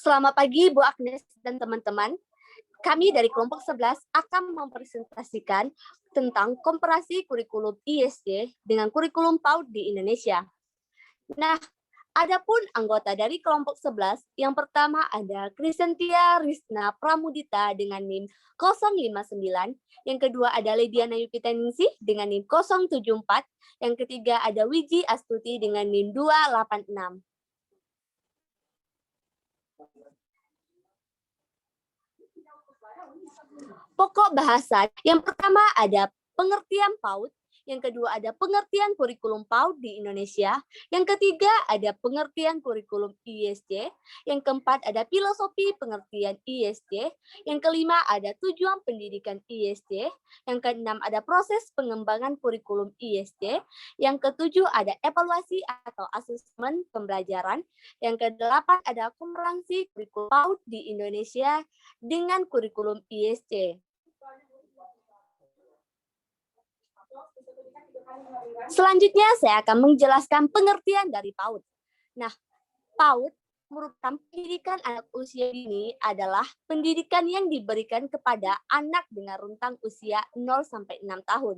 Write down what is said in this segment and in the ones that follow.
Selamat pagi, Bu Agnes dan teman-teman. Kami dari kelompok 11 akan mempresentasikan tentang komparasi kurikulum ISD dengan kurikulum PAUD di Indonesia. Nah, adapun anggota dari kelompok 11, yang pertama ada Krisentia Risna Pramudita dengan NIM 059, yang kedua ada Lediana Yupiteningsih dengan NIM 074, yang ketiga ada Wiji Astuti dengan NIM 286. Pokok bahasa yang pertama ada pengertian PAUD, yang kedua ada pengertian kurikulum PAUD di Indonesia, yang ketiga ada pengertian kurikulum ISD, yang keempat ada filosofi pengertian ISD, yang kelima ada tujuan pendidikan ISD, yang keenam ada proses pengembangan kurikulum ISD, yang ketujuh ada evaluasi atau asesmen pembelajaran, yang kedelapan ada komparasi kurikulum PAUD di Indonesia dengan kurikulum ISD. Selanjutnya saya akan menjelaskan pengertian dari PAUD. Nah, PAUD merupakan pendidikan anak usia dini adalah pendidikan yang diberikan kepada anak dengan rentang usia 0 sampai 6 tahun.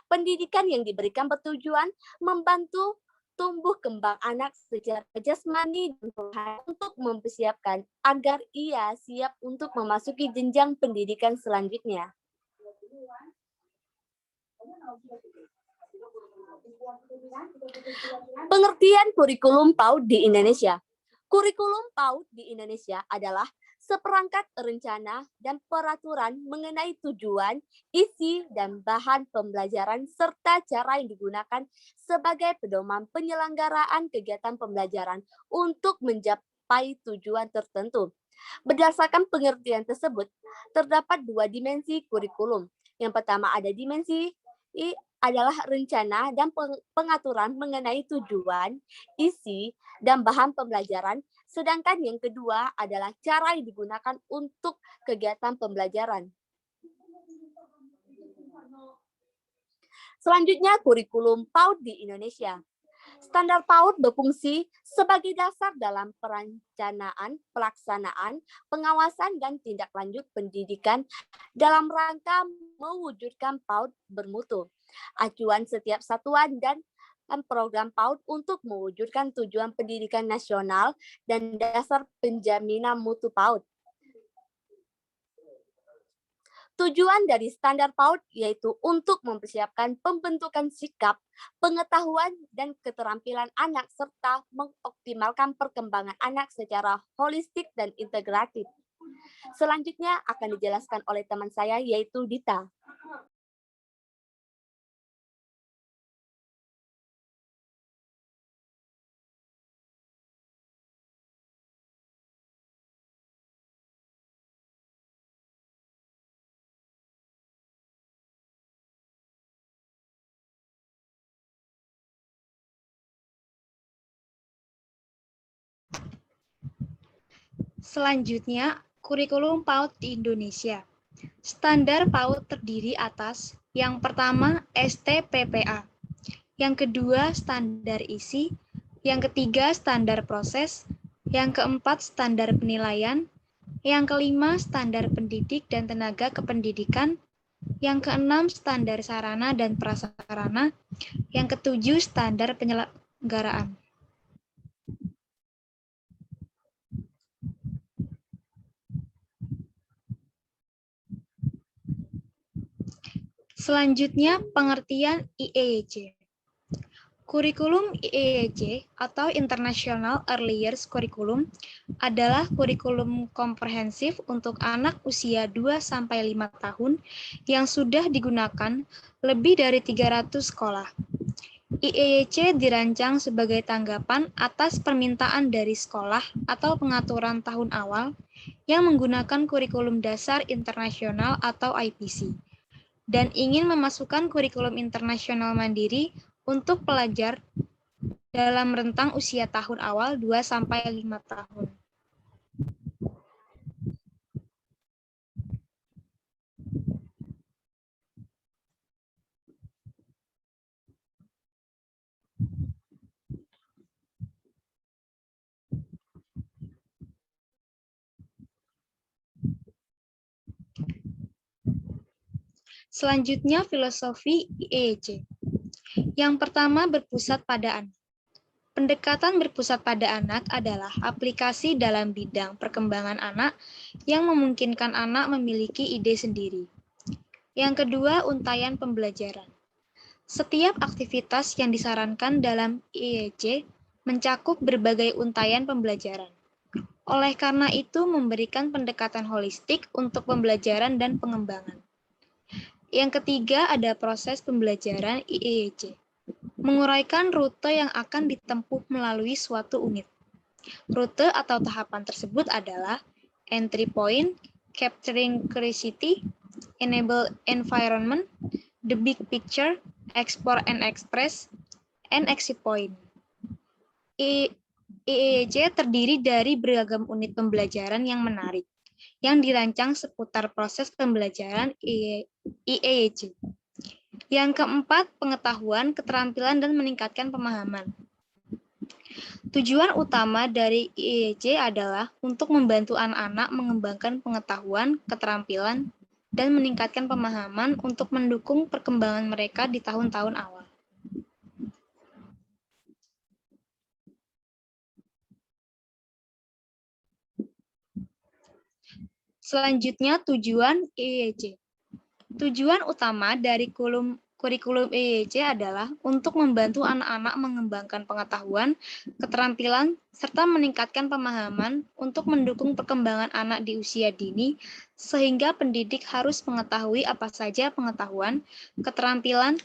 Pendidikan yang diberikan bertujuan membantu tumbuh kembang anak secara jasmani dan rohani untuk mempersiapkan agar ia siap untuk memasuki jenjang pendidikan selanjutnya. Pengertian kurikulum PAUD di Indonesia. Kurikulum PAUD di Indonesia adalah seperangkat rencana dan peraturan mengenai tujuan, isi, dan bahan pembelajaran serta cara yang digunakan sebagai pedoman penyelenggaraan kegiatan pembelajaran untuk mencapai tujuan tertentu. Berdasarkan pengertian tersebut, terdapat dua dimensi kurikulum. Yang pertama ada dimensi adalah rencana dan pengaturan mengenai tujuan, isi, dan bahan pembelajaran, sedangkan yang kedua adalah cara yang digunakan untuk kegiatan pembelajaran. Selanjutnya, kurikulum PAUD di Indonesia. Standar PAUD berfungsi sebagai dasar dalam perencanaan, pelaksanaan, pengawasan, dan tindak lanjut pendidikan dalam rangka mewujudkan PAUD bermutu. Acuan setiap satuan dan program PAUD untuk mewujudkan tujuan pendidikan nasional dan dasar penjaminan mutu PAUD. Tujuan dari standar PAUD yaitu untuk mempersiapkan pembentukan sikap, pengetahuan, dan keterampilan anak serta mengoptimalkan perkembangan anak secara holistik dan integratif. Selanjutnya akan dijelaskan oleh teman saya yaitu Dita. Selanjutnya, kurikulum PAUD di Indonesia. Standar PAUD terdiri atas yang pertama STPPA, yang kedua standar isi, yang ketiga standar proses, yang keempat standar penilaian, yang kelima standar pendidik dan tenaga kependidikan, yang keenam standar sarana dan prasarana, yang ketujuh standar penyelenggaraan. Selanjutnya, pengertian IEYC. Kurikulum IEYC atau International Early Years Curriculum adalah kurikulum komprehensif untuk anak usia 2-5 tahun yang sudah digunakan lebih dari 300 sekolah. IEYC dirancang sebagai tanggapan atas permintaan dari sekolah atau pengaturan tahun awal yang menggunakan kurikulum dasar internasional atau IPC dan ingin memasukkan kurikulum internasional mandiri untuk pelajar dalam rentang usia tahun awal 2-5 tahun. Selanjutnya, filosofi IEEC. Yang pertama, berpusat pada anak. Pendekatan berpusat pada anak adalah aplikasi dalam bidang perkembangan anak yang memungkinkan anak memiliki ide sendiri. Yang kedua, untayan pembelajaran. Setiap aktivitas yang disarankan dalam IEEC mencakup berbagai untayan pembelajaran. Oleh karena itu, memberikan pendekatan holistik untuk pembelajaran dan pengembangan. Yang ketiga, ada proses pembelajaran IEEC. Menguraikan rute yang akan ditempuh melalui suatu unit. Rute atau tahapan tersebut adalah entry point, capturing curiosity, enable environment, the big picture, explore and express, and exit point. IEEC terdiri dari beragam unit pembelajaran yang menarik, yang dirancang seputar proses pembelajaran IEEC. Yang keempat, pengetahuan, keterampilan, dan meningkatkan pemahaman. Tujuan utama dari IEEC adalah untuk membantu anak-anak mengembangkan pengetahuan, keterampilan, dan meningkatkan pemahaman untuk mendukung perkembangan mereka di tahun-tahun awal. Selanjutnya, tujuan IEEC. Tujuan utama dari kurikulum IEEC adalah untuk membantu anak-anak mengembangkan pengetahuan, keterampilan, serta meningkatkan pemahaman untuk mendukung perkembangan anak di usia dini, sehingga pendidik harus mengetahui apa saja pengetahuan, keterampilan,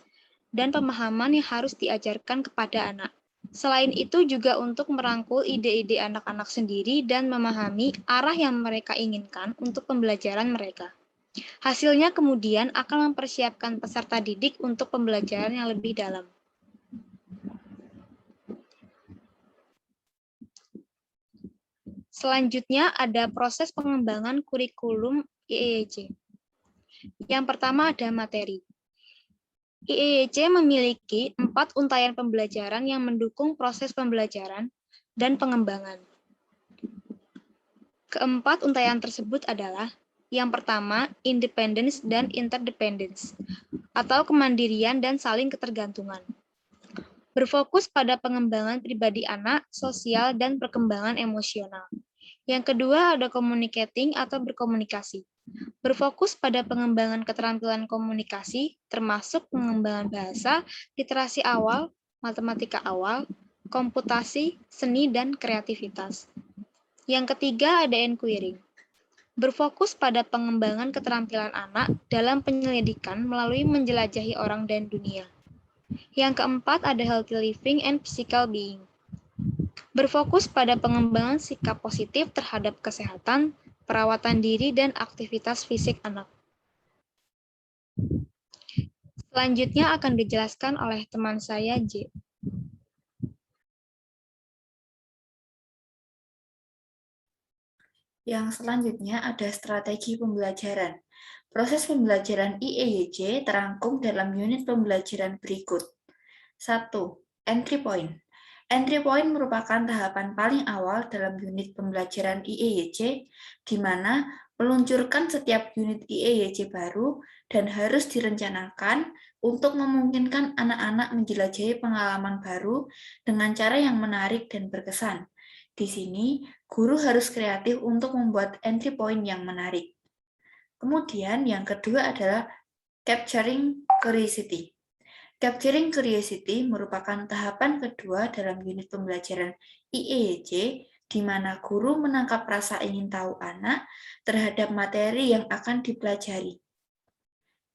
dan pemahaman yang harus diajarkan kepada anak. Selain itu juga untuk merangkul ide-ide anak-anak sendiri dan memahami arah yang mereka inginkan untuk pembelajaran mereka. Hasilnya kemudian akan mempersiapkan peserta didik untuk pembelajaran yang lebih dalam. Selanjutnya ada proses pengembangan kurikulum IEEC. Yang pertama ada materi. IEEC memiliki 4 untayan pembelajaran yang mendukung proses pembelajaran dan pengembangan. Keempat untayan tersebut adalah yang pertama, independence dan interdependence, atau kemandirian dan saling ketergantungan. Berfokus pada pengembangan pribadi anak, sosial, dan perkembangan emosional. Yang kedua ada communicating atau berkomunikasi. Berfokus pada pengembangan keterampilan komunikasi, termasuk pengembangan bahasa, literasi awal, matematika awal, komputasi, seni, dan kreativitas. Yang ketiga ada inquiring. Berfokus pada pengembangan keterampilan anak dalam penyelidikan melalui menjelajahi orang dan dunia. Yang keempat ada healthy living and physical being. Berfokus pada pengembangan sikap positif terhadap kesehatan, perawatan diri, dan aktivitas fisik anak. Selanjutnya akan dijelaskan oleh teman saya, J. Yang selanjutnya ada strategi pembelajaran. Proses pembelajaran IEEC terangkum dalam unit pembelajaran berikut. 1. Entry point. Entry point merupakan tahapan paling awal dalam unit pembelajaran IEEC, di mana meluncurkan setiap unit IEEC baru dan harus direncanakan untuk memungkinkan anak-anak menjelajahi pengalaman baru dengan cara yang menarik dan berkesan. Di sini, guru harus kreatif untuk membuat entry point yang menarik. Kemudian yang kedua adalah capturing curiosity. Capturing curiosity merupakan tahapan kedua dalam unit pembelajaran IEEC, di mana guru menangkap rasa ingin tahu anak terhadap materi yang akan dipelajari.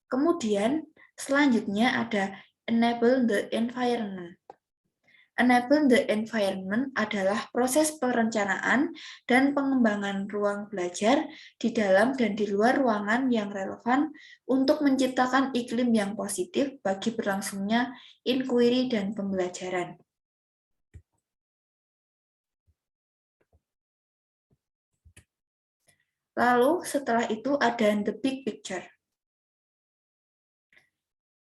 Kemudian, selanjutnya ada enable the environment. Enable the environment adalah proses perencanaan dan pengembangan ruang belajar di dalam dan di luar ruangan yang relevan untuk menciptakan iklim yang positif bagi berlangsungnya inquiry dan pembelajaran. Lalu setelah itu ada the big picture.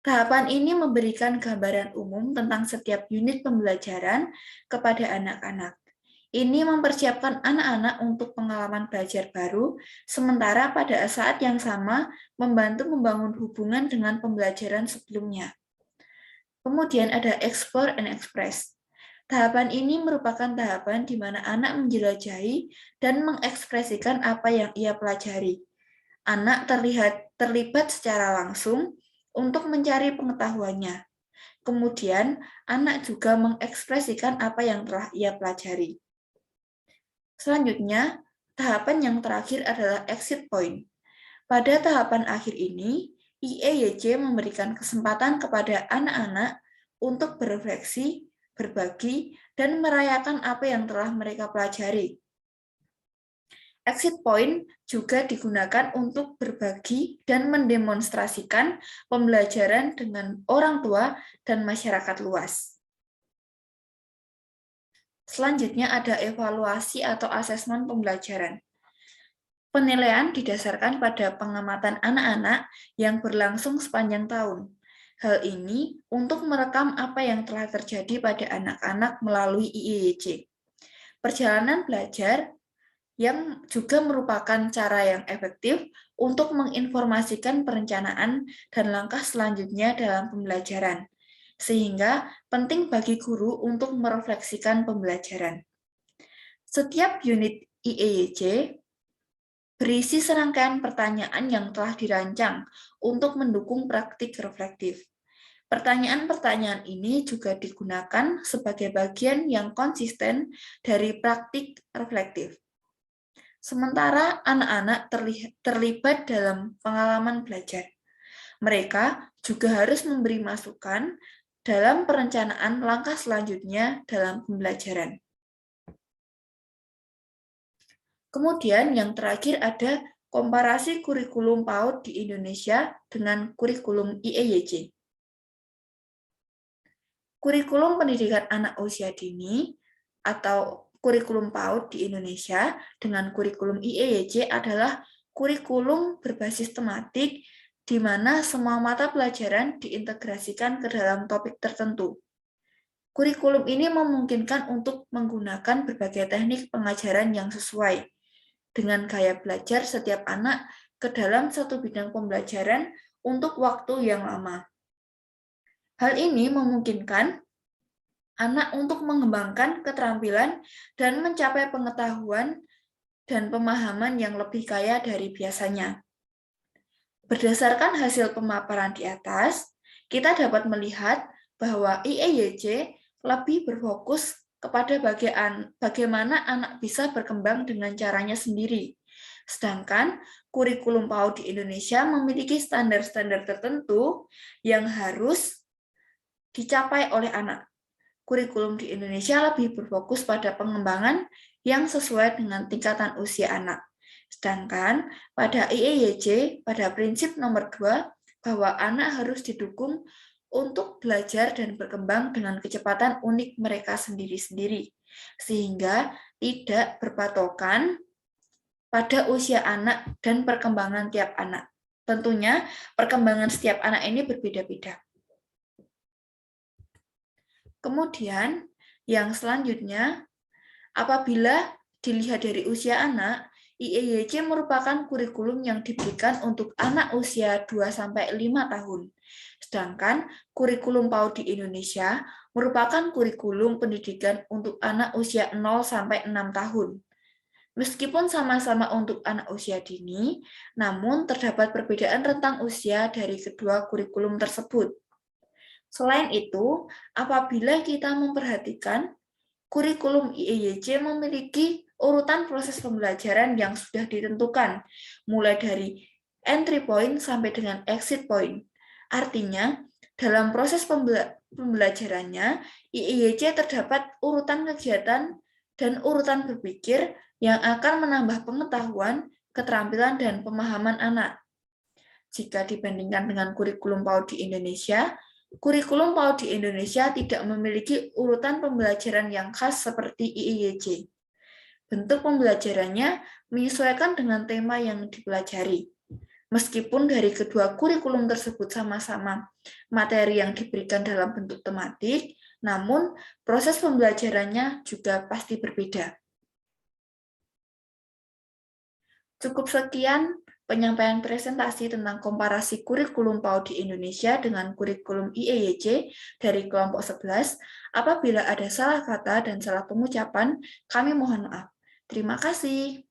Tahapan ini memberikan gambaran umum tentang setiap unit pembelajaran kepada anak-anak. Ini mempersiapkan anak-anak untuk pengalaman belajar baru, sementara pada saat yang sama membantu membangun hubungan dengan pembelajaran sebelumnya. Kemudian ada explore and express. Tahapan ini merupakan tahapan di mana anak menjelajahi dan mengekspresikan apa yang ia pelajari. Anak terlibat secara langsung untuk mencari pengetahuannya. Kemudian, anak juga mengekspresikan apa yang telah ia pelajari. Selanjutnya, tahapan yang terakhir adalah exit point. Pada tahapan akhir ini, IEYC memberikan kesempatan kepada anak-anak untuk berefleksi, berbagi, dan merayakan apa yang telah mereka pelajari. Exit point juga digunakan untuk berbagi dan mendemonstrasikan pembelajaran dengan orang tua dan masyarakat luas. Selanjutnya ada evaluasi atau asesmen pembelajaran. Penilaian didasarkan pada pengamatan anak-anak yang berlangsung sepanjang tahun. Hal ini untuk merekam apa yang telah terjadi pada anak-anak melalui IEYC. Perjalanan belajar yang juga merupakan cara yang efektif untuk menginformasikan perencanaan dan langkah selanjutnya dalam pembelajaran, sehingga penting bagi guru untuk merefleksikan pembelajaran. Setiap unit IEYC berisi serangkaian pertanyaan yang telah dirancang untuk mendukung praktik reflektif. Pertanyaan-pertanyaan ini juga digunakan sebagai bagian yang konsisten dari praktik reflektif. Sementara anak-anak terlibat dalam pengalaman belajar, mereka juga harus memberi masukan dalam perencanaan langkah selanjutnya dalam pembelajaran. Kemudian yang terakhir ada komparasi kurikulum PAUD di Indonesia dengan kurikulum IEYC. Kurikulum pendidikan anak usia dini atau kurikulum PAUD di Indonesia dengan kurikulum IEYC adalah kurikulum berbasis tematik di mana semua mata pelajaran diintegrasikan ke dalam topik tertentu. Kurikulum ini memungkinkan untuk menggunakan berbagai teknik pengajaran yang sesuai dengan gaya belajar setiap anak ke dalam satu bidang pembelajaran untuk waktu yang lama. Hal ini memungkinkan anak untuk mengembangkan keterampilan dan mencapai pengetahuan dan pemahaman yang lebih kaya dari biasanya. Berdasarkan hasil pemaparan di atas, kita dapat melihat bahwa IEYC lebih berfokus kepada bagaimana anak bisa berkembang dengan caranya sendiri. Sedangkan kurikulum PAUD di Indonesia memiliki standar-standar tertentu yang harus dicapai oleh anak. Kurikulum di Indonesia lebih berfokus pada pengembangan yang sesuai dengan tingkatan usia anak. Sedangkan pada IEYC, pada prinsip nomor 2, bahwa anak harus didukung untuk belajar dan berkembang dengan kecepatan unik mereka sendiri-sendiri, sehingga tidak berpatokan pada usia anak dan perkembangan tiap anak. Tentunya perkembangan setiap anak ini berbeda-beda. Kemudian, yang selanjutnya, apabila dilihat dari usia anak, IEYC merupakan kurikulum yang diberikan untuk anak usia 2-5 tahun. Sedangkan kurikulum PAUD di Indonesia merupakan kurikulum pendidikan untuk anak usia 0-6 tahun. Meskipun sama-sama untuk anak usia dini, namun terdapat perbedaan rentang usia dari kedua kurikulum tersebut. Selain itu, apabila kita memperhatikan, kurikulum IEYC memiliki urutan proses pembelajaran yang sudah ditentukan, mulai dari entry point sampai dengan exit point. Artinya, dalam proses pembelajarannya, IEYC terdapat urutan kegiatan dan urutan berpikir yang akan menambah pengetahuan, keterampilan, dan pemahaman anak. Jika dibandingkan dengan kurikulum PAUD di Indonesia, kurikulum PAUD di Indonesia tidak memiliki urutan pembelajaran yang khas seperti IEYC. Bentuk pembelajarannya menyesuaikan dengan tema yang dipelajari. Meskipun dari kedua kurikulum tersebut sama-sama materi yang diberikan dalam bentuk tematik, namun proses pembelajarannya juga pasti berbeda. Cukup sekian penyampaian presentasi tentang komparasi kurikulum PAUD di Indonesia dengan kurikulum IEYC dari kelompok 11. Apabila ada salah kata dan salah pengucapan, kami mohon maaf. Terima kasih.